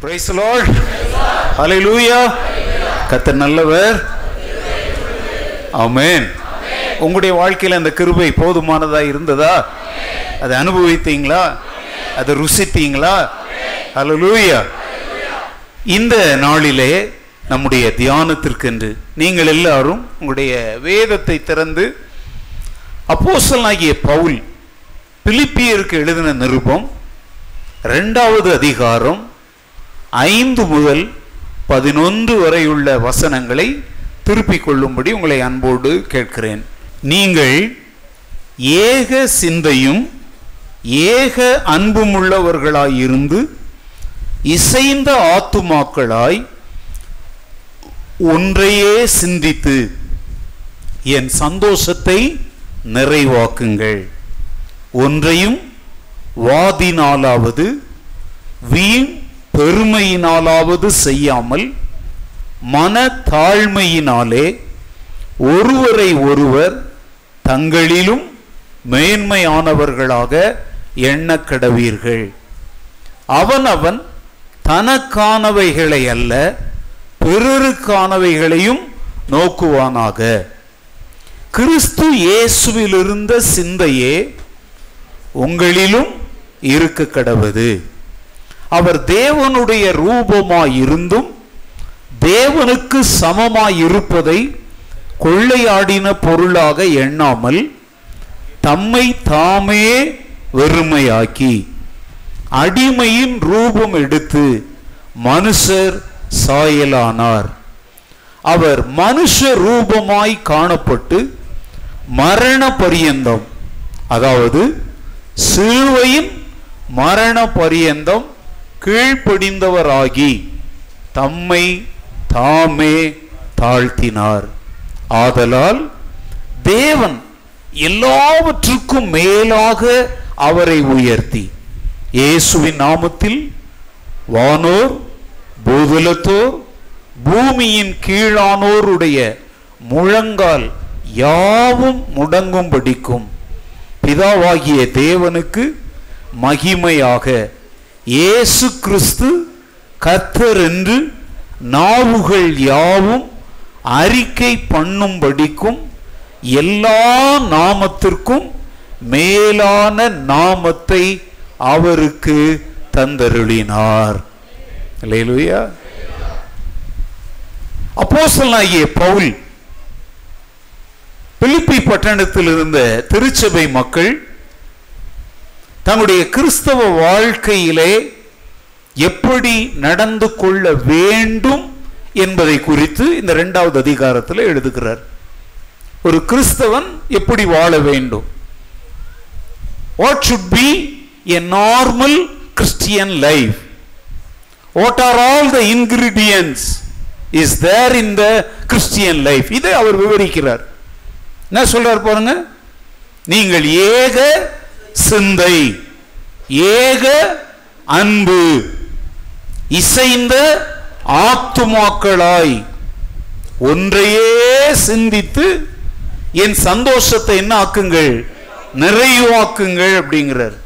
Praise the Lord. Hallelujah. கர்த்தர் நல்லவர். ஆமென். உங்களுடைய வாழ்க்கையில் அந்த கிருபை போதுமானதா இருந்ததா? அதை அனுபவித்தீங்களா? அதை ருசித்தீங்களா? ஹல்லேலூயா. இந்த நாளிலே நம்முடைய தியானத்திற்கென்று நீங்கள் எல்லாரும் உங்களுடைய வேதத்தை திறந்து அப்போஸ்தலனாகிய பவுல் பிலிப்பியருக்கு எழுதின நிருபம் 2வது அதிகாரம் 5 முதல் 11 வரை உள்ள வசனங்களை திருப்பிக் கொள்ளும்படி உங்களை அன்போடு கேட்கிறேன். நீங்கள் ஏக சிந்தையும் ஏக அன்பும் உள்ளவர்களாயிருந்து இசைந்த ஆத்துமாக்களாய் ஒன்றையே சிந்தித்து என் சந்தோஷத்தை நிறைவாக்குங்கள். ஒன்றையும் வாதினாலாவது வீண் பெருமையினாலாவது செய்யாமல் மன தாழ்மையினாலே ஒருவரை ஒருவர் தங்களிலும் மேன்மையானவர்களாக எண்ணக்கடவீர்கள். அவனவன் தனக்கானவைகளை அல்ல பிறருக்கானவைகளையும் நோக்குவானாக. கிறிஸ்து இயேசுவில் இருந்த சிந்தையே உங்களிலும் இருக்க கடவது. அவர் தேவனுடைய ரூபமாயிருந்தும் தேவனுக்கு சமமாயிருப்பதை கொள்ளையாடின பொருளாக எண்ணாமல் தம்மை தாமே வெறுமையாக்கி அடிமையின் ரூபம் எடுத்து மனுஷர் சாயலானார். அவர் மனுஷ ரூபமாய் காணப்பட்டு மரண பரியந்தம், அதாவது சிலுவையின் மரண பரியந்தம் கீழ்ப்படிந்தவராகி தம்மை தாமே தாழ்த்தினார். ஆதலால் தேவன் எல்லாவற்றுக்கும் மேலாக அவரை உயர்த்தி இயேசுவின் நாமத்தில் வானோர் பூதலத்தோர் பூமியின் கீழானோருடைய முழங்கால் யாவும் முடங்கும்படிக்கும் பிதாவாகிய தேவனுக்கு மகிமையாக இயேசு கிறிஸ்து கர்த்தர் என்று நாவுகள் யாவும் அறிக்கை பண்ணும்படிக்கும் எல்லா நாமத்திற்கும் மேலான நாமத்தை அவருக்கு தந்தருளினார். அல்லேலூயா. அப்போஸ்தலனாகிய பவுல் பிலிப்பி பட்டணத்தில் இருந்த திருச்சபை மக்கள் தங்களுடைய கிறிஸ்தவ வாழ்க்கையிலே எப்படி நடந்து கொள்ள வேண்டும் என்பதை குறித்து இந்த 2வது அதிகாரத்தில் எழுதுகிறார். ஒரு கிறிஸ்தவன் எப்படி வாழ வேண்டும்? What should be a normal Christian life? What are all the ingredients is there in the Christian life? இதை அவர் விவரிக்கிறார். என்ன சொல்றார் பாருங்க. நீங்கள் ஏக சிந்தை, ஏக அன்பு, இசைந்த ஆத்துமாக்களாய் ஒன்றையே சிந்தித்து என் சந்தோஷத்தை என்ன ஆக்குங்கள்? நிறைவாக்குங்கள் அப்படிங்கிறார்.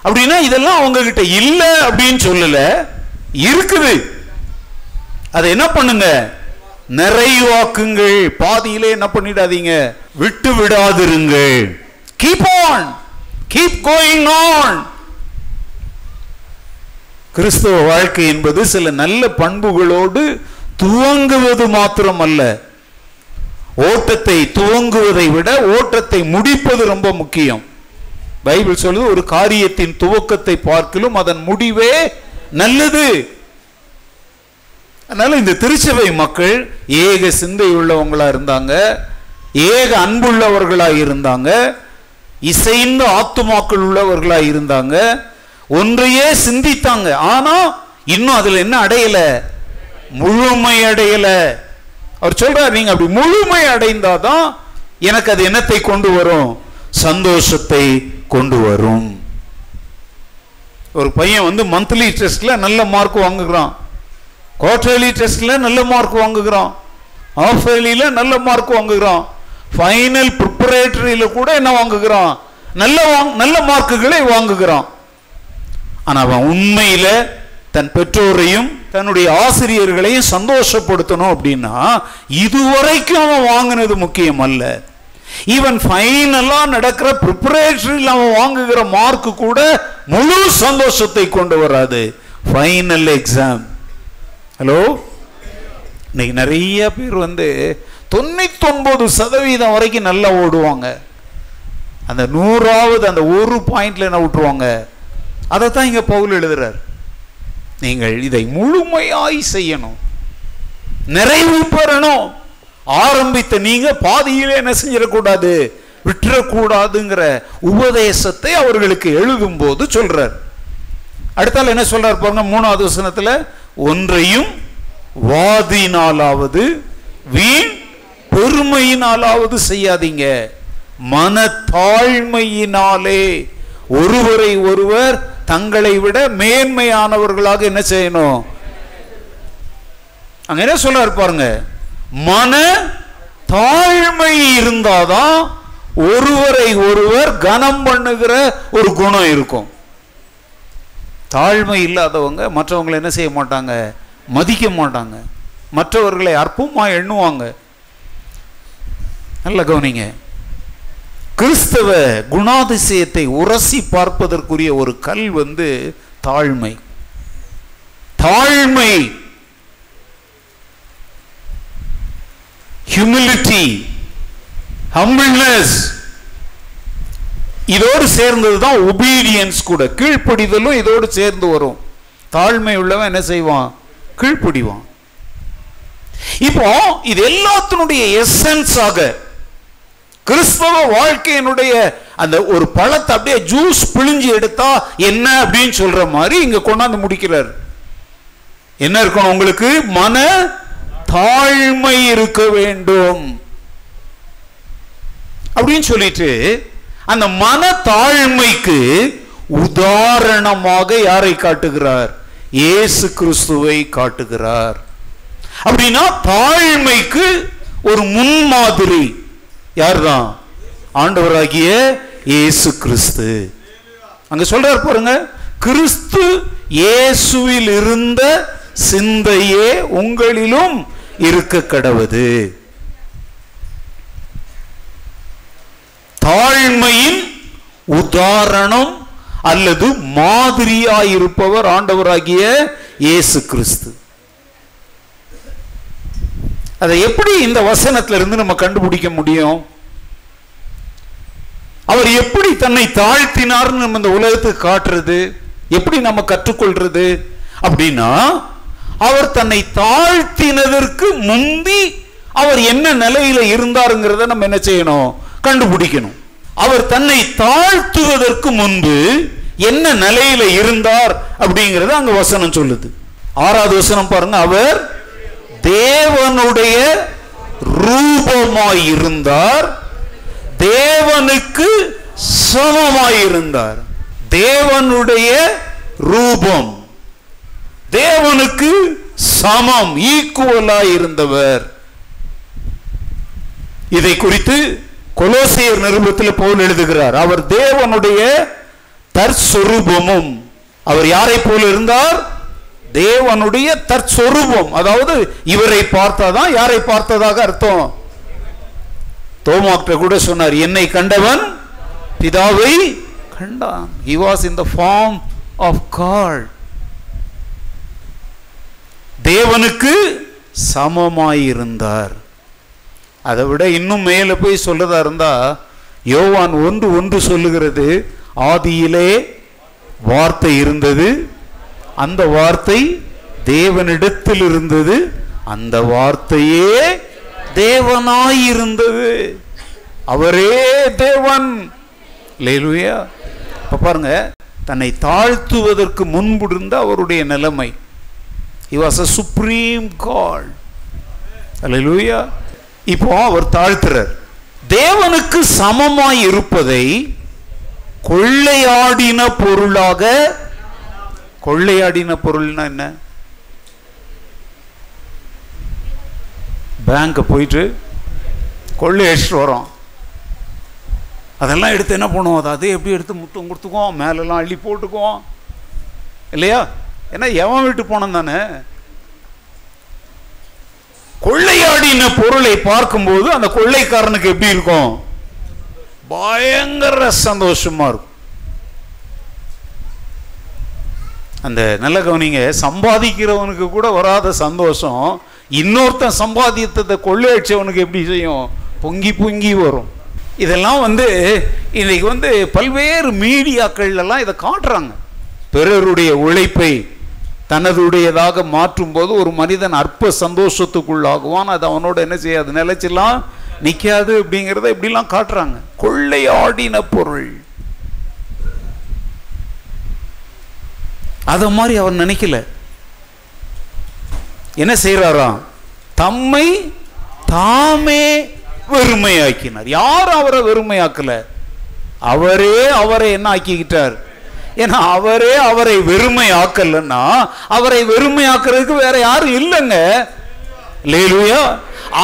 அப்படின்னா இதெல்லாம் அவங்க கிட்ட இல்ல அப்படின்னு சொல்லல, இருக்குது. அதை என்ன பண்ணுங்க? நிறைவாக்குங்கள். பாதியிலே என்ன பண்ணிடாதீங்க, விட்டு விடாதிருங்கள். Keep on, keep going on. கிறிஸ்தவ வாழ்க்கை என்பது சில நல்ல பண்புகளோடு துவங்குவது மாத்திரமல்ல. ஓட்டத்தை துவங்குவதை விட ஓட்டத்தை முடிப்பது ரொம்ப முக்கியம். பைபிள் சொல்லுது, ஒரு காரியத்தின் துவக்கத்தை பார்க்கிலும் அதன் முடிவே நல்லது. அதனால இந்த திருச்சபை மக்கள் ஏக சிந்தை உள்ளவங்களா இருந்தாங்க, ஏக அன்புள்ளவர்களா இருந்தாங்க, இசைந்த ஆத்துமாக்கள் உள்ளவர்களா இருந்தாங்க, ஒன்றையே சிந்தித்தாங்க. ஆனா இன்னும் அதுல என்ன அடையல? முழுமை அடையல. அவர் சொல்றார், நீங்க அப்படி முழுமை அடைந்தாதான் எனக்கு அது என்னத்தை கொண்டு வரும்? சந்தோஷத்தை கொண்டு வரும். ஒரு பையன் மந்த்லி டெஸ்ட்ல நல்ல மார்க் வாங்குகிறான், குவார்டர்லி டெஸ்ட்ல நல்ல மார்க் வாங்குகிறான், ஹாஃப் இயர்லில நல்ல மார்க் வாங்குகிறான், ஃபைனல் ப்ரிப்பரேட்டரியில கூட என்ன வாங்குகிறான்? நல்ல மார்க்குகளை வாங்குகிறான். ஆனா அவன் உண்மையில தன் பெற்றோரையும் தன்னுடைய ஆசிரியர்களையும் சந்தோஷப்படுத்தணும் அப்படின்னா இதுவரைக்கும் அவன் வாங்கினது முக்கியம் அல்ல. ஈவன் ஃபைனலா நடக்கிற ப்ரிப்பரேட்டரியில் அவன் வாங்குகிற மார்க் கூட முழு சந்தோஷத்தை கொண்டு வராது. Final exam. ஹலோ, இன்னைக்கு நிறைய பேர் 99% வரைக்கும் நல்லா ஓடுவாங்க. அந்த 100வது அந்த ஒரு பாயிண்ட்ல என்ன விட்டுருவாங்க. அதைத்தான் இங்க பவுல் எழுதுறார். நீங்கள் இதை முழுமையாய் செய்யணும், நிறைவு பெறணும். ஆரம்பித்த நீங்க பாதியிலே என்ன செஞ்சிடக்கூடாது, விட்டுறக்கூடாதுங்கிற உபதேசத்தை அவர்களுக்கு எழுதும் போது சொல்றார். அடுத்தால என்ன சொல்றார் பாருங்க, 3வது வசனத்துல, ஒன்றையும் வாதினாலாவது வீண் பெருமையினாலாவது செய்யாதீங்க, மனத்தாழ்மையினாலே ஒருவரை ஒருவர் தங்களை விட மேன்மையானவர்களாக என்ன செய்யணும். அங்க என்ன சொல்றாரு பாருங்க, மன தாழ்மை இருந்தாதான் ஒருவரை ஒருவர் கனம் பண்ணுகிற ஒரு குணம் இருக்கும். தாழ்மை இல்லாதவங்க மற்றவங்களை என்ன செய்ய மாட்டாங்க, மதிக்க மாட்டாங்க, மற்றவர்களை அற்பமா எண்ணுவாங்க. நல்ல கவனிங்க, கிறிஸ்தவ குணாதிசயத்தை உரசி பார்ப்பதற்குரிய ஒரு கல் தாழ்மை. தாழ்மை, ஹியூமிலிட்டி, ஹம்பிள்னஸ், இதோடு சேர்ந்தது தான் ஒபீடியன்ஸ் கூட. கீழ்ப்படிதலும் இதோடு சேர்ந்து வரும். தாழ்மை உள்ளவன் என்ன செய்வான், கீழ்ப்படிவான். இப்போ இது எல்லாத்தினுடைய எசன்ஸாக கிறிஸ்தவ வாழ்க்கையினுடைய அந்த ஒரு பழத்தை அப்படியே ஜூஸ் பிழிஞ்சு எடுத்தா என்ன அப்படின்னு சொல்ற மாதிரி இங்க கொண்டாந்து முடிக்கிறார். என்ன இருக்கணும் உங்களுக்கு, மன தாழ்மை இருக்க வேண்டும் அப்படின்னு சொல்லிட்டு அந்த மன தாழ்மைக்கு உதாரணமாக யாரை காட்டுகிறார், இயேசு கிறிஸ்துவை காட்டுகிறார். அப்படின்னா தாழ்மைக்கு ஒரு முன்மாதிரி யார்தான், ஆண்டவராகிய இயேசு கிறிஸ்து. அங்க சொல்றார் பாருங்க, கிறிஸ்து இயேசுவில் இருந்த சிந்தையே உங்களிலும் இருக்க கடவது. தாழ்மையின் உதாரணம் அல்லது மாதிரியாயிருப்பவர் ஆண்டவராகிய இயேசு கிறிஸ்து. அதை எப்படி இந்த வசனத்திலிருந்து நம்ம கண்டுபிடிக்க முடியும்? அவர் எப்படி தன்னை தாழ்த்தினார்னு நம்ம இந்த உலகத்துக்கு காட்டுறது, எப்படி நம்ம கற்றுக்கொள்றது அப்படின்னா, அவர் தன்னை தாழ்த்தினதற்கு முந்தி அவர் என்ன நிலையில இருந்தாருங்கிறத நம்ம என்ன செய்யணும், கண்டுபிடிக்கணும். அவர் தன்னை தாழ்த்துவதற்கு முன்பு என்ன நிலையில இருந்தார் அப்படிங்கறத அங்க வசனம் சொல்லுது. 6வது வசனம் பாருங்க, அவர் தேவனுடைய ரூபமாயிருந்தார், தேவனுக்கு சமமாயிருந்தார். தேவனுடைய ரூபம், தேவனுக்கு சமம், ஈக்குவலாய் இருந்தவர். இதை குறித்து கொலோசியர் நிருபத்தில் பவுல் எழுதுகிறார், அவர் தேவனுடைய தற்சொரூபமும். அவர் யாரை போல இருந்தார், தேவனுடைய தற்சொரூபம். அதாவது இவரை பார்த்தாதான் யாரை பார்த்ததாக அர்த்தம். தோமாக்ட கூட சொன்னார், என்னை கண்டவன் பிதாவை கண்டான். He was in the form of God. தேவனுக்கு சமமாயிருந்தார். அதை விட இன்னும் மேல போய் சொல்லதா இருந்தா, யோவான் 1:1 சொல்லுகிறது, ஆதியிலே வார்த்தை இருந்தது, அந்த வார்த்தை தேவனிடத்தில் இருந்தது, அந்த வார்த்தையே தேவனாயிருந்தது, அவரே தேவன். அல்லேலூயா. இப்ப பாருங்க, தன்னை தாழ்த்துவதற்கு முன்பு இருந்த அவருடைய நிலைமை. He was a supreme God. அல்லேலூயா. இப்போ அவர் தாழ்த்துறார். தேவனுக்கு சமமாய் இருப்பதை கொள்ளையாடின பொருளாக, கொள்ளையாடின பொருள்னா என்ன? பேங்க் போயிட்டு கொள்ளை அடிச்சுட்டு வரோம், அதெல்லாம் எடுத்து என்ன பண்ணுவோம், அதை எப்படி எடுத்து முத்தம் கொடுத்துக்குவோம், மேலெல்லாம் அள்ளி போட்டுக்குவோம் இல்லையா? ஏன்னா எவன் விட்டு போனோம் தானே. கொள்ளையாடின பொருளை பார்க்கும்போது அந்த கொள்ளைக்காரனுக்கு எப்படி இருக்கும்? பயங்கர சந்தோஷமா இருக்கும். அந்த நல்ல கவனிங்க, சம்பாதிக்கிறவனுக்கு கூட வராத சந்தோஷம் இன்னொருத்தன் சம்பாதித்ததை கொள்ளையடிச்சவனுக்கு எப்படி செய்யும்? பொங்கி பொங்கி வரும். இதெல்லாம் இன்னைக்கு பல்வேறு மீடியாக்கள்லாம் இதை காட்டுறாங்க. பிறருடைய உழைப்பை தனதுடையதாக மாற்றும் போது ஒரு மனிதன் அற்ப சந்தோஷத்துக்குள்ளாகுவான். அது அவனோட என்ன செய்யாது? நிலைச்செல்லாம் நிற்காது அப்படிங்கிறத இப்படிலாம் காட்டுறாங்க. கொள்ளையாடின பொருள் அத மாதிரி அவர் நினைக்கல. என்ன செய்யறாராம்? தம்மை தாமே வெறுமையாக்கினார். யார் அவரை வெறுமையாக்கல? அவரே அவரை என்ன ஆக்கிக்கிட்டார்? ஏன்னா அவரே அவரை வெறுமையாக்கலன்னா அவரை வெறுமையாக்குறதுக்கு வேற யாரும் இல்லைங்க. அல்லேலூயா.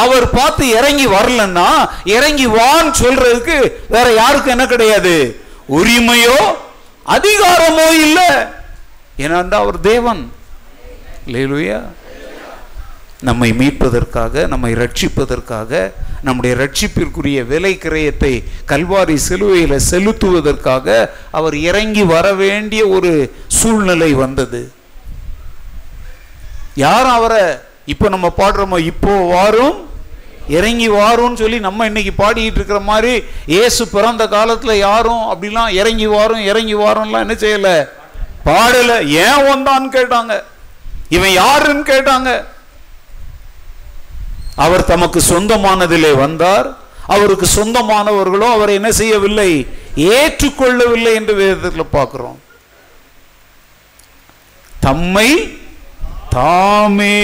அவர் பார்த்து இறங்கி வரலன்னா இறங்கி வான்னு சொல்றதுக்கு வேற யாருக்கும் என்ன கிடையாது? உரிமையோ அதிகாரமோ இல்லை. ஏன்னா அவர் தேவன். அல்லேலூயா. நம்மை மீட்பதற்காக, நம்மை ரட்சிப்பதற்காக, நம்முடைய ரட்சிப்பிற்குரிய விலை கிரயத்தை கல்வாரி சிலுவையில் செலுத்துவதற்காக அவர் இறங்கி வர வேண்டிய ஒரு சூழ்நிலை வந்தது. யார் அவரை இப்போ நம்ம பாடுறோமோ, இப்போ வாரும் இறங்கி வாரும்னு சொல்லி நம்ம இன்னைக்கு பாடிக்கிட்டு இருக்கிற மாதிரி இயேசு பிறந்த காலத்தில் யாரும் அப்படிலாம் இறங்கி வாரும்லாம் என்ன செய்யலை, பாடலை. ஏன் வந்தான்னு கேட்டாங்க, இவன் யாருன்னு கேட்டாங்க. அவர் தமக்கு சொந்தமானதிலே வந்தார், அவருக்கு சொந்தமானவர்களோ அவரை என்ன செய்யவில்லை? ஏற்றுக்கொள்ளவில்லை என்று வேதத்தில் பார்க்கிறோம். தம்மை தாமே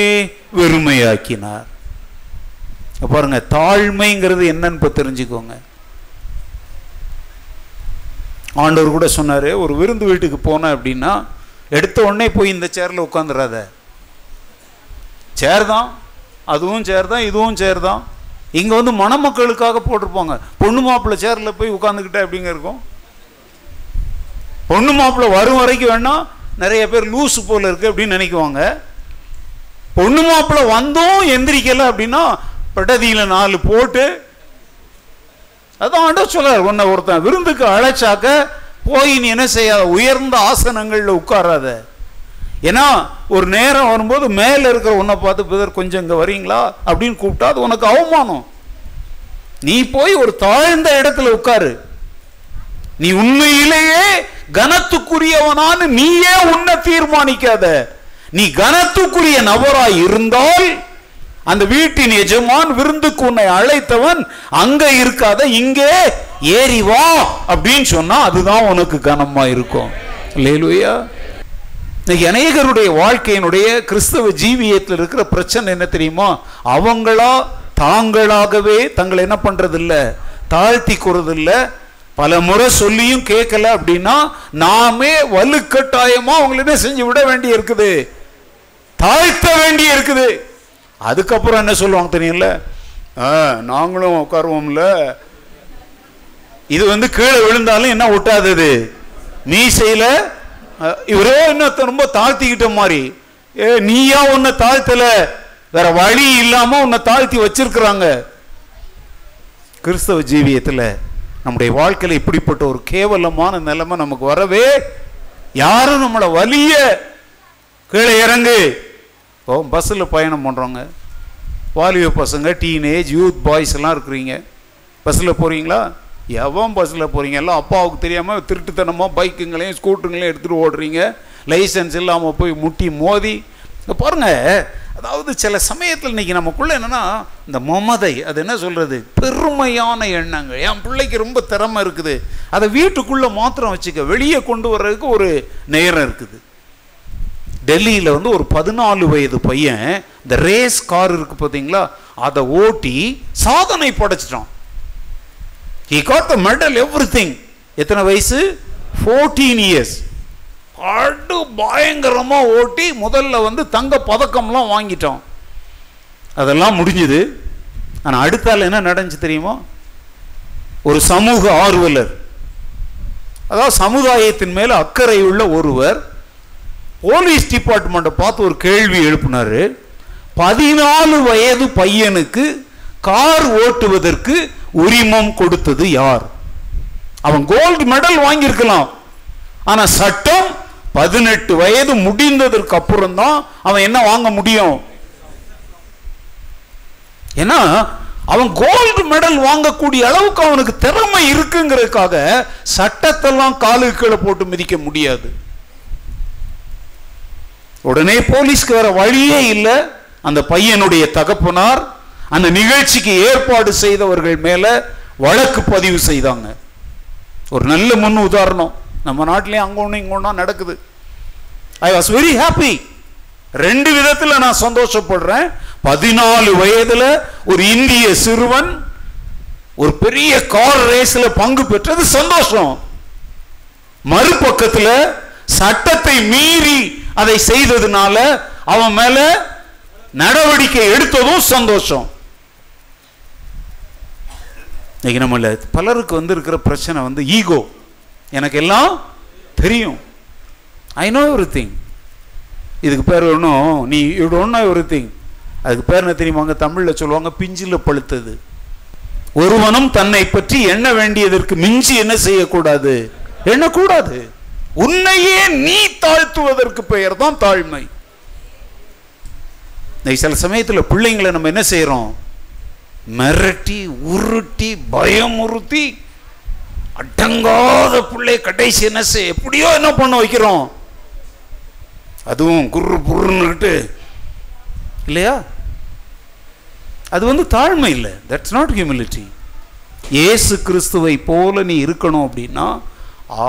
வெறுமையாக்கினார். பாருங்க, தாழ்மைங்கிறது என்னன்னு தெரிஞ்சுக்கோங்க. ஆண்டவர் கூட சொன்னாரு, ஒரு விருந்து வீட்டுக்கு போன அப்படின்னா எடுத்த உடனே போய் இந்த சேர்ல உட்காந்துடாத. சேர் தான், அதுவும் சேர் தான், இதுவும் சேர் தான். இங்கே மணமக்களுக்காக போட்டிருப்பாங்க. பொண்ணு மாப்பிள்ளை சேரில் போய் உட்காந்துக்கிட்ட எப்படிங்க இருக்கும்? பொண்ணு மாப்பிள்ளை வரும் வரைக்கும் வேணா நிறைய பேர் லூசு போல இருக்கு அப்படின்னு நினைக்குவாங்க. பொண்ணு மாப்பிள்ளை வந்தோம் எந்திரிக்கல அப்படின்னா பட்டதியில் 4 போட்டு, அதான் ஆண்டவர் சொல்றார், உன்னை ஒருத்தன் விருந்துக்கு அழைச்சாக்க போய் நீ என்ன செய்யாத, உயர்ந்த ஆசனங்களில் உட்காராத. ஏன்னா ஒரு நேரம் வரும்போது மேலே இருக்கிற உன்னை பார்த்து, பிரதர் கொஞ்சம் இங்கே வரீங்களா அப்படின்னு கூப்பிட்டா அது உனக்கு அவமானம். நீ போய் ஒரு தாழ்ந்த இடத்துல உட்காரு. நீ உண்மையிலேயே கனத்துக்குரியவனான்னு நீயே உன்னை தீர்மானிக்காத. நீ கனத்துக்குரிய நபராய் இருந்தால் அந்த வீட்டின் எஜமான் விருந்துக்கு உன்னை அழைத்தவன் அங்க இருக்காத, இங்கே ஏறி வா அப்படின்னு சொன்னா அதுதான் உனக்கு கனமா இருக்கும். அல்லேலூயா. இன்னைக்கு அநேகருடைய வாழ்க்கையினுடைய கிறிஸ்தவ ஜீவியத்தில் இருக்கிற பிரச்சனை என்ன தெரியுமா? அவங்களா தாங்களாகவே தங்களை என்ன பண்றது இல்லை, தாழ்த்தி கூறதில்ல. பல முறை சொல்லியும் கேட்கல அப்படின்னா நாமே வலுக்கட்டாயமா அவங்களை என்ன செஞ்சு விட வேண்டி இருக்குது, தாழ்த்த வேண்டி இருக்குது. அதுக்கப்புறம் என்ன சொல்லுவாங்க தெரியும்ல, நாங்களும் உட்காருவோம்ல, இது கீழே விழுந்தாலும் என்ன ஒட்டாதது, மீசையில இவரே என்ன ரொம்ப தாழ்த்திக்கிட்ட மாதிரி. நீயா உன்னை தாழ்த்தல, வேற வழி இல்லாம உன்னை தாழ்த்தி வச்சிருக்கிறாங்க. கிறிஸ்தவ ஜீவியத்தில் நம்முடைய வாழ்க்கையில் இப்படிப்பட்ட ஒரு கேவலமான நிலைமை நமக்கு வரவே, யாரும் நம்மளை வலிய கீழே இறங்கு. பஸ்ஸில் பயணம் பண்ணுறோங்க, வாலிப பசங்க, டீனேஜ் யூத் பாய்ஸ் எல்லாம் இருக்கிறீங்க. பஸ்ஸில் போகிறீங்களா? எவன் பஸ்ஸில் போகிறீங்க? எல்லாம் அப்பாவுக்கு தெரியாமல் திருட்டுத்தனமாக பைக்குங்களையும் ஸ்கூட்டருங்களையும் எடுத்துகிட்டு ஓடுறீங்க. லைசன்ஸ் இல்லாமல் போய் முட்டி மோதி. இங்கே பாருங்கள், அதாவது சில சமயத்தில் இன்றைக்கி நமக்குள்ளே என்னென்னா இந்த மமதை, அது என்ன சொல்கிறது, பெருமையான எண்ணங்கள். என் பிள்ளைக்கு ரொம்ப திறமை இருக்குது, அதை வீட்டுக்குள்ளே மாத்திரம் வச்சுக்க, வெளியே கொண்டு வர்றதுக்கு ஒரு நேரம் இருக்குது. டெல்லியில் ஒரு 14 வயது பையன் இந்த ரேஸ் கார் இருக்குது பார்த்தீங்களா, அதை ஓட்டி சாதனை படைச்சிட்டான். He got the medal, everything. எத்தனை வயசு? 14 years. அடு பயங்கரமா ஓட்டி முதல்ல தங்க பதக்கம்லாம் வாங்கிட்டோம். அதெல்லாம் முடிஞ்சுது. ஆனால் அடுத்தால என்ன நடந்துச்சு தெரியுமா? ஒரு சமூக ஆர்வலர், அதாவது சமுதாயத்தின் மேல அக்கறை உள்ள ஒருவர் போலீஸ் டிபார்ட்மெண்ட்டை பார்த்து ஒரு கேள்வி எழுப்பினாரு. 14 வயது பையனுக்கு கார் ஓட்டுவதற்கு உரிமம் கொடுத்தது யார்? அவன் கோல்டு மெடல் வாங்கியிருக்கலாம், ஆனா சட்டம் 18 வயது முடிந்ததற்கு அப்புறம் தான் அவன் என்ன வாங்க முடியும். ஏன்னா அவன் கோல்டு மெடல் வாங்கக்கூடிய அளவுக்கு அவனுக்கு திறமை இருக்குங்கிறதுக்காக சட்டத்தெல்லாம் காலுக்கு கீழே போட்டு மிதிக்க முடியாது. உடனே போலீஸ்க்கு வேற வழியே இல்லை. அந்த பையனுடைய தகப்பனார் அந்த நிகழ்ச்சிக்கு ஏற்பாடு செய்தவர்கள் மேல வழக்கு பதிவு செய்தாங்க. ஒரு நல்ல முன் உதாரணம். நம்ம நாட்டிலேயே அங்க ஒண்ணு இங்க ஒண்ணா நடக்குது. I was very happy. 2 விதத்துல நான் சந்தோஷப்படுறேன். 14 வயதுல ஒரு இந்திய சிறுவன் ஒரு பெரிய கார் ரேஸ்ல பங்கு பெற்றது சந்தோஷம். மறுபக்கத்துல சட்டத்தை மீறி அதை செய்ததுனால அவன் மேல நடவடிக்கை எடுத்ததும் சந்தோஷம். நம்மள பலருக்கு இருக்கிற பிரச்சனை ஈகோ. எனக்கு எல்லாம் தெரியும், ஐ நோ எவ்ரிதிங். இதுக்கு பேர் ஒன்றும் நீ யூ டோன்ட் நோ எவ்ரிதிங். அதுக்கு பேர் என்ன தெரியுமாங்க? தமிழ்ல சொல்லுவாங்க பிஞ்சில பழுத்தது. ஒருவனும் தன்னை பற்றி எண்ண வேண்டியதற்கு மிஞ்சி என்ன செய்யக்கூடாது, எண்ணக்கூடாது. உன்னையே நீ தாழ்த்துவதற்கு பெயர் தான் தாழ்மை. சில சமயத்தில் பிள்ளைங்களை நம்ம என்ன செய்யறோம்? மிரட்டி உருட்டி பயமுறுத்தி அடங்காத பிள்ளை கடைசி என்ன செய்ய எப்படியோ என்ன பண்ண வைக்கிறோம். அதுவும் குரு புருன்னுட்டு இல்லையா? அது தாழ்மை இல்லை. That's not humility. இயேசு கிறிஸ்துவை போல நீ இருக்கணும் அப்படின்னா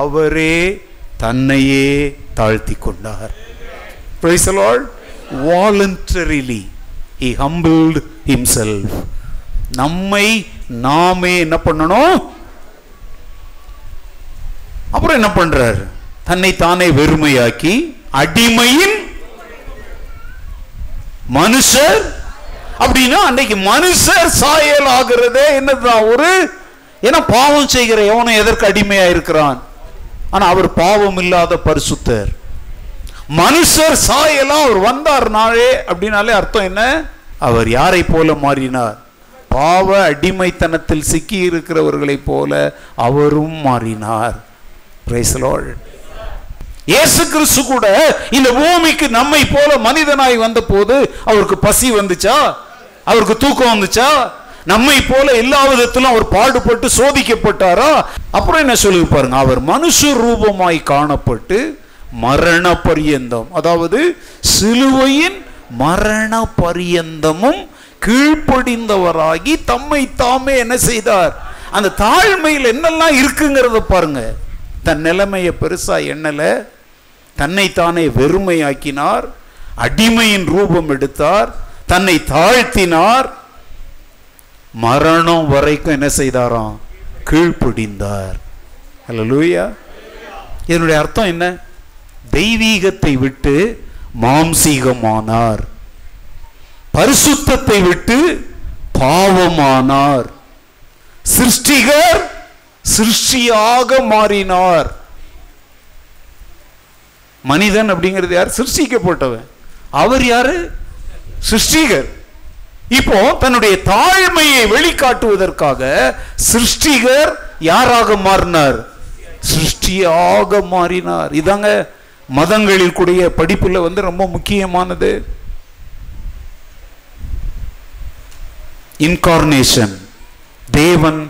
அவரே தன்னையே தாழ்த்தி கொண்டார். Praise the Lord. Voluntarily he humbled himself. நம்மை நாமே என்ன பண்ணணும்? அப்புறம் என்ன பண்றார்? தன்னை தானே வெறுமையாக்கி அடிமையின் மனுஷர். அப்படின்னா அன்னைக்கு மனுஷர் சாயல் ஆகிறதே என்னதான் ஒரு, ஏன்னா பாவம் செய்கிற எவனும் எதற்கு அடிமையா இருக்கிறான்? ஆனா அவர் பாவம் இல்லாத பரிசுத்தர். மனுஷர் சாயலா அவர் வந்தார்னாலே அப்படின்னாலே அர்த்தம் என்ன? அவர் யாரை போல மாறினார்? பாவ அடிமைத்தனத்தில் சிக்கி இருக்கிறவர்களை போல அவரும் மாறினார். Praise the Lord. இயேசு கிறிஸ்து கூட இந்த பூமிக்கு நம்மை போல மனிதனாய் வந்த போது அவருக்கு பசி வந்துச்சா? அவருக்கு தூக்கம் வந்துச்சா? நம்மை போல எல்லா விதத்திலும் அவர் பாடுபட்டு சோதிக்கப்பட்டாரா? அப்புறம் என்ன சொல்லி பாருங்க, அவர் மனுஷ ரூபமாய் காணப்பட்டு மரண பரியந்தம், அதாவது சிலுவையின் மரண பரியந்தமும் கீழ்ப்படிந்தவராகி தம்மை தாமே என்ன செய்தார்? அந்த தாழ்மையில் என்னெல்லாம் இருக்குங்கிறத பாருங்க. தன் நிலைமையை பெருசா எண்ணல, தன்னைத்தானே வெறுமையாக்கினார், அடிமையின் ரூபம் எடுத்தார், தன்னை தாழ்த்தினார், மரணம் வரைக்கும் என்ன செய்தாராம்? கீழ்ப்படிந்தார். ஹல்லேலூயா. இதனுடைய அர்த்தம் என்ன? தெய்வீகத்தை விட்டு மாம்சீகமானார், பரிசுத்தத்தை விட்டு பாவமானார், சிருஷ்டிகர் சிருஷ்டியாக மாறினார். மனிதன் அப்படிங்கிறது யார்? சிருஷ்டிக்கப்பட்டவன். அவர் யாரு? சிருஷ்டிகர். இப்போ தன்னுடைய தாழ்மையை வெளிக்காட்டுவதற்காக சிருஷ்டிகர் யாராக மாறினார்? சிருஷ்டியாக மாறினார். இதாங்க மதங்களில் கூடிய படிப்புல ரொம்ப முக்கியமானது. இன்கார்னேஷன். தேவன்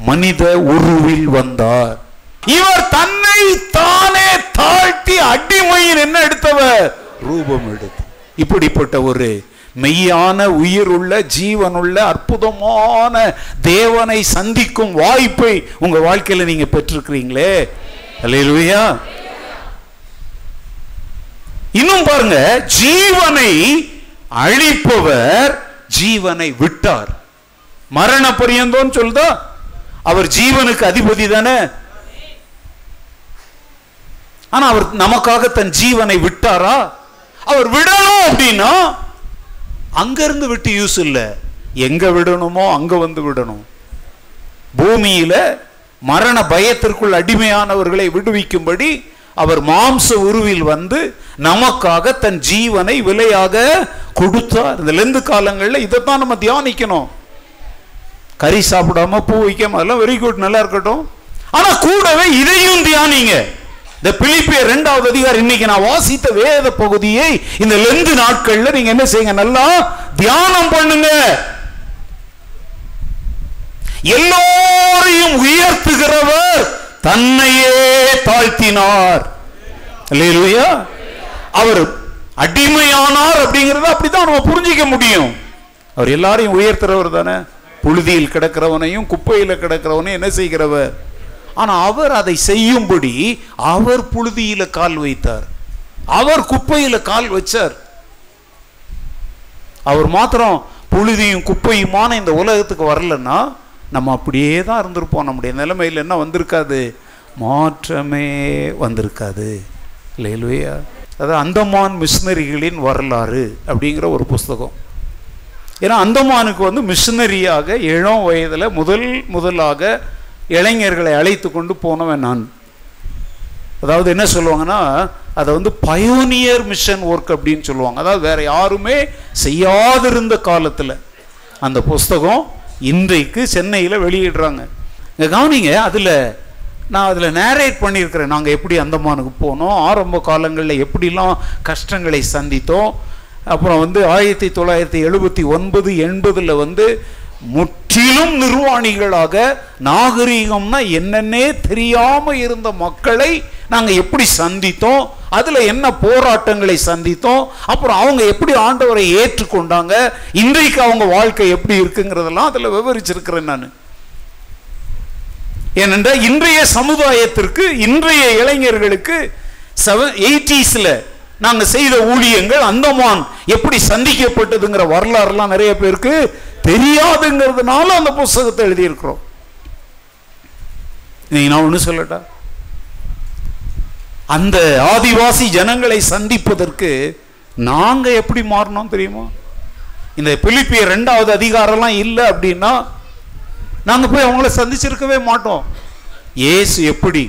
மனித உருவில் வந்தார். இவர் தன்னை தானே தாழ்த்தி அடிமையின் என்ன எடுத்தவர்? ரூபம் எடுத்து. இப்படிப்பட்ட ஒரு மெய்யான உயிருள்ள ஜீவனுள்ள அற்புதமான தேவனை சந்திக்கும் வாய்ப்பை உங்க வாழ்க்கையில நீங்க பெற்றிருக்கிறீங்களே. அல்லேலூயா. இன்னும் பாருங்க, ஜீவனை அழிப்பவர் ஜீவனை விட்டார். மரண பரியந்தம் சொல்லுதா? அவர் ஜீவனுக்கு அதிபதி தானே. ஆனா அவர் நமக்காக தன் ஜீவனை விட்டாரா? அவர் விடணும் அப்படின்னா அங்கிருந்து விட்டு யூஸ் இல்லை. எங்க விடணுமோ அங்க விடணும். பூமியில மரண பயத்திற்குள் அடிமையானவர்களை விடுவிக்கும்படி அவர் மாம்ச உருவில் வந்து நமக்காக தன் ஜீவனை விலையாக கொடுத்தார். இந்த லெந்து காலங்களில் இதைத்தான் நம்ம தியானிக்கணும். கறி சாப்பிடாம பூ வைக்காம அதெல்லாம் வெரி குட், நல்லா இருக்கட்டும். ஆனா கூடவே இதையும் தியானிங்க. இந்த பிலிப்பியர் 2வது அதிகாரம் இன்னைக்கு நான் வாசித்த வேத பகுதியை இந்த லெந்து நாட்கள்ல நீங்க என்ன செய்யுங்க, நல்லா தியானம் பண்ணுங்க. எல்லோரையும் உயர்த்துகிறவர் தன்னையே தாழ்த்தினார். அல்லேலூயா. அவர் அடிமையானார் அப்படிங்கறத அப்படிதான் நம்ம புரிஞ்சிக்க முடியும். அவர் எல்லாரையும் உயர்த்துறவர் தானே. புழுதியில் கிடக்கிறவனையும் குப்பையில் கிடக்கிறவனையும் என்ன செய்கிறவர்? ஆனா அவர் அதை செய்யும்படி அவர் புழுதியில கால் வைத்தார், அவர் குப்பையில கால் வச்சார். அவர் மாத்திரம் புழுதியும் குப்பையுமான இந்த உலகத்துக்கு வரலன்னா நம்ம அப்படியே தான் இருந்திருப்போம். நம்முடைய நிலைமையில் என்ன வந்திருக்காது? மாற்றமே வந்திருக்காது. இல்லையா? அதாவது அந்தமான் மிஷினரிகளின் வரலாறு அப்படிங்கிற ஒரு புஸ்தகம். ஏன்னா அந்தமானுக்கு வந்து மிஷினரியாக இளம் வயதில் முதலாக இளைஞர்களை அழைத்து கொண்டு போனவன் நான். அதாவது என்ன சொல்லுவாங்கன்னா, அதை வந்து பயோனியர் மிஷன் ஒர்க் அப்படின்னு சொல்லுவாங்க. அதாவது வேற யாருமே செய்யாதிருந்த காலத்தில் அந்த புஸ்தகம் இன்றைக்கு சென்னையில் வெளியிடுறாங்க. இங்கே கவனிங்க, நான் அதில் நேரேட் பண்ணியிருக்கிறேன். நாங்கள் எப்படி அந்தமானுக்கு போனோம், ஆரம்ப காலங்களில் எப்படிலாம் கஷ்டங்களை சந்தித்தோம். அப்புறம் வந்து 1979 80 வந்து முற்றிலும் நிர்வாணிகளாக நாகரீகம்னா என்னன்னே தெரியாமல் இருந்த மக்களை நாங்கள் எப்படி சந்தித்தோம், அதில் என்ன போராட்டங்களை சந்தித்தோம், அப்புறம் அவங்க எப்படி ஆண்டவரை ஏற்றுக்கொண்டாங்க, இன்றைக்கு அவங்க வாழ்க்கை எப்படி இருக்குங்கிறதெல்லாம் அதில் விவரிச்சிருக்கிறேன் நான். ஏனென்றால் இன்றைய சமுதாயத்திற்கு, இன்றைய இளைஞர்களுக்கு 80s நாங்கள் செய்த ஊழியங்கள் அந்தமான் எப்படி சந்திக்கப்பட்டதுங்கிற வரலாறுலாம் நிறைய பேருக்கு தெரியாதுங்கிறதுனால அந்த புஸ்தகத்தை எழுதியிருக்கிறோம். நான் ஒன்று சொல்லட்டா, அந்த ஆதிவாசி ஜனங்களை சந்திப்பதற்கு நாங்க எப்படி மாறணும் தெரியுமா? இந்த பிலிப்பியர் 2வது அதிகாரம்லாம் இல்லை அப்படின்னா நாங்க போய் அவங்கள சந்திச்சிருக்கவே மாட்டோம். இயேசு எப்படி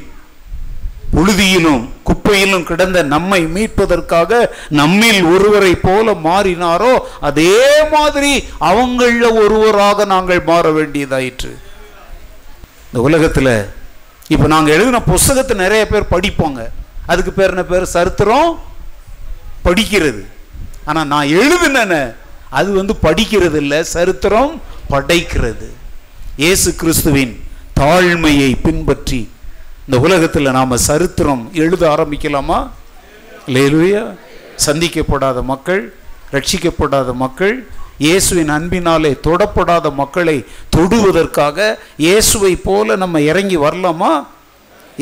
புழுதியிலும் குப்பையிலும் கிடந்த நம்மை மீட்பதற்காக நம்மில் ஒருவரை போல மாறினாரோ அதே மாதிரி அவங்கள ஒருவராக நாங்கள் மாற வேண்டியதாயிற்று. இந்த உலகத்தில் இப்போ நாங்கள் எழுதின புஸ்தகத்தை நிறைய பேர் படிப்பாங்க. அதுக்கு பேர் என்ன பேர்? சரித்திரம் படிக்கிறது. ஆனால் நான் எழுதின அது வந்து படிக்கிறது இல்லை, சரித்திரம் படைக்கிறது. இயேசு கிறிஸ்துவின் தாழ்மையை பின்பற்றி இந்த உலகத்தில் நாம் சரித்திரம் எழுத ஆரம்பிக்கலாமா? அல்லேலூயா. சந்திக்கப்படாத மக்கள், ரட்சிக்கப்படாத மக்கள், இயேசுவின் அன்பினாலே தொடப்படாத மக்களை தொடுவதற்காக இயேசுவை போல நம்ம இறங்கி வரலாமா?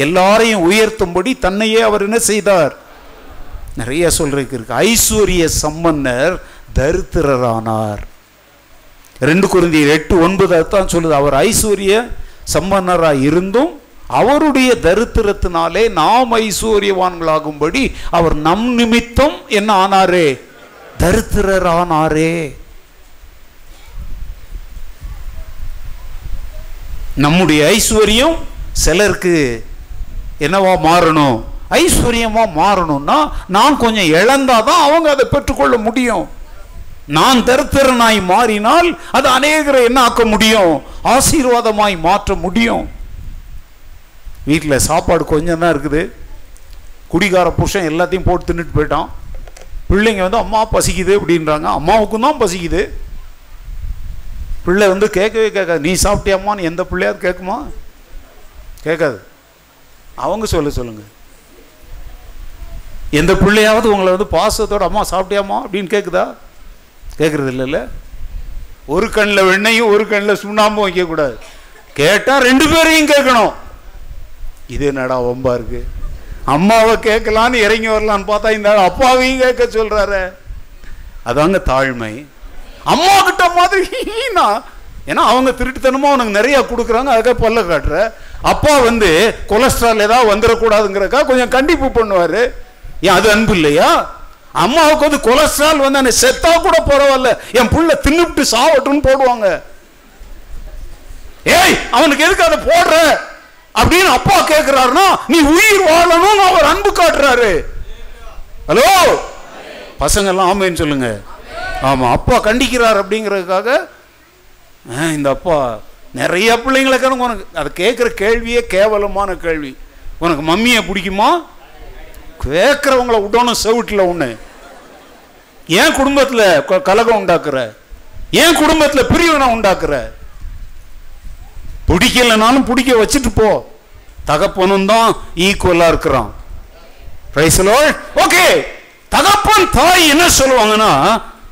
எல்லாரையும் உயர்த்தும்படி தன்னையே அவர் என்ன செய்தார்? நிறைய சொல்றதுக்கு இருக்கு. ஐஸ்வர்ய சம்பன்னர் தரித்திரரானார். 2 கொரிந்தியர் 8:9 தான் சொல்லுது. அவர் ஐஸ்வர்ய சம்பன்னராக இருந்தும் அவருடைய தரித்திரத்தினாலே நாம் ஐஸ்வர்யவான்களாகும்படி அவர் நம் நிமித்தம் என்ன ஆனாரே? தரித்திரரானாரே. நம்முடைய ஐஸ்வர்யம் சிலருக்கு என்னவா மாறணும்? ஐஸ்வர்யமா மாறணும்னா நான் கொஞ்சம் இழந்தாதான் அவங்க அதை பெற்றுக்கொள்ள முடியும். நான் தரித்திரனாய் மாறினால் அது அநேகரை என்ன ஆக்க முடியும்? ஆசீர்வாதமாய் மாற்ற முடியும். வீட்டில் சாப்பாடு கொஞ்சம் தான் இருக்குது, குடிகார புருஷன் எல்லாத்தையும் போட்டு தின்னுட்டு போயிட்டான். பிள்ளைங்க வந்து அம்மா பசிக்குது அப்படின்றாங்க, அம்மாவுக்கும் தான் பசிக்குது. பிள்ளை வந்து கேட்கவே கேட்காது. நீ சாப்பிட்டியாம்மான்னு எந்த பிள்ளையாவது கேட்குமா? கேட்காது. அவங்க சொல்லுங்க. எந்த பிள்ளையாவது உங்களை வந்து பாசத்தோட அம்மா சாப்பிட்டியாம்மா அப்படின்னு கேட்குதா? கேட்கறது இல்லைல்ல. ஒரு கண்ணில் வெண்ணையும் ஒரு கண்ணில் சுண்ணாம்பும் வைக்கக்கூடாது. கேட்டால் 2 பேரையும் கேட்கணும். இது என்னடா வம்பா இருக்கு? அம்மாவை கேட்கலான்னு இறங்கி வரலான்னு பார்த்தா இந்த அப்பாவையும் கேட்க சொல்றாரு. அதாங்க தாழ்மை. அம்மா கிட்ட மாதிரி ஏன்னா அவங்க திருட்டுத்தனமா உனக்கு நிறைய கொடுக்குறாங்க, அதுக்காக பல்ல காட்டுற. அப்பா வந்து கொலஸ்ட்ரால் ஏதாவது வந்துடக்கூடாதுங்கிறக்கா கொஞ்சம் கண்டிப்பு பண்ணுவாரு. ஏன் அது அன்பு இல்லையா? அம்மாவுக்கு வந்து கொலஸ்ட்ரால் வந்து செத்தா கூட பரவாயில்ல, என் புள்ள தின்னுட்டு சாவட்டும்னு போடுவாங்க. ஏய் அவனுக்கு எதுக்கு அதை போடுற? அப்படின்னு அப்பா கேட்கிறாருன்னா நீ உயிர் வாழணும்னு அவர் அன்பு காட்டுறாரு. ஹலோ பசங்க எல்லாம் ஆமேன்னு சொல்லுங்க. ஆமா, அப்பா கண்டிக்கிறார் அப்படிங்கிறதுக்காக இந்த அப்பா நிறைய பிள்ளைங்களுக்கு உனக்கு அதை கேட்குற கேள்வியே கேவலமான கேள்வி. உனக்கு மம்மியை பிடிக்குமா? கேட்குறவங்கள விடணும் செவிட்டில் ஒன்று. ஏன் குடும்பத்தில் கலகம் உண்டாக்குற? ஏன் குடும்பத்தில் பிரிவினை உண்டாக்குற? பிடிக்கலனாலும் பிடிக்க வச்சுட்டு போ. தகப்பனும் தான் ஈக்குவலா இருக்கிறான். ஓகே, தகப்பன் தாய் என்ன சொல்லுவாங்கன்னா,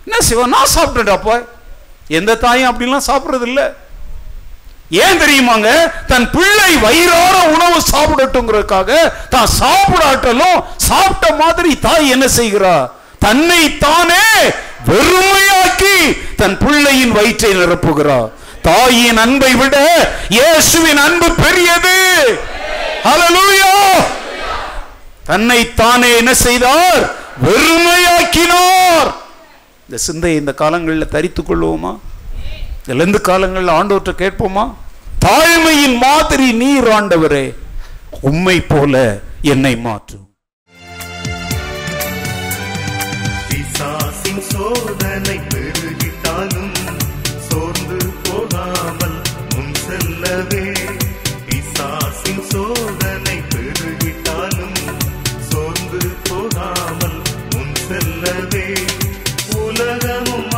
என்ன செய்வான்? நான் சாப்பிட்டுட்டப்பா. எந்த தாயும் அப்படிலாம் சாப்பிட்றது இல்லை. ஏன் தெரியுமாங்க? தன் பிள்ளை வயிறார உணவு சாப்பிடட்டுங்கிறதுக்காக தான் சாப்பிடாட்டலும் சாப்பிட்ட மாதிரி தாய் என்ன செய்கிறா? தன்னை தானே வெறுமையாக்கி தன் பிள்ளையின் வயிற்றை நிரப்புகிறார். தாயின் அன்பை விட இயேசுவின் அன்பு பெரியது. ஹல்லேலூயா! தன்னை தானே என்ன செய்தார்? வெறுமையாக்கினார். இந்த சிந்தையை இந்த காலங்களில் தரித்துக் கொள்வோமா? இந்த காலங்களில் ஆண்டவர்கிட்ட கேட்போமா? தாழ்மையின் மாதிரி நீர் ஆண்டவரே, உம்மை போல என்னை மாற்றும். பிசாசின் சோதனை பெருகிட்டாலும் சோர்ந்து போகாமல் முன் செல்லவே. பிசாசின் சோதனை பெருகிட்டாலும் சோர்ந்து போகாமல் முன் செல்லவே. உலகமும்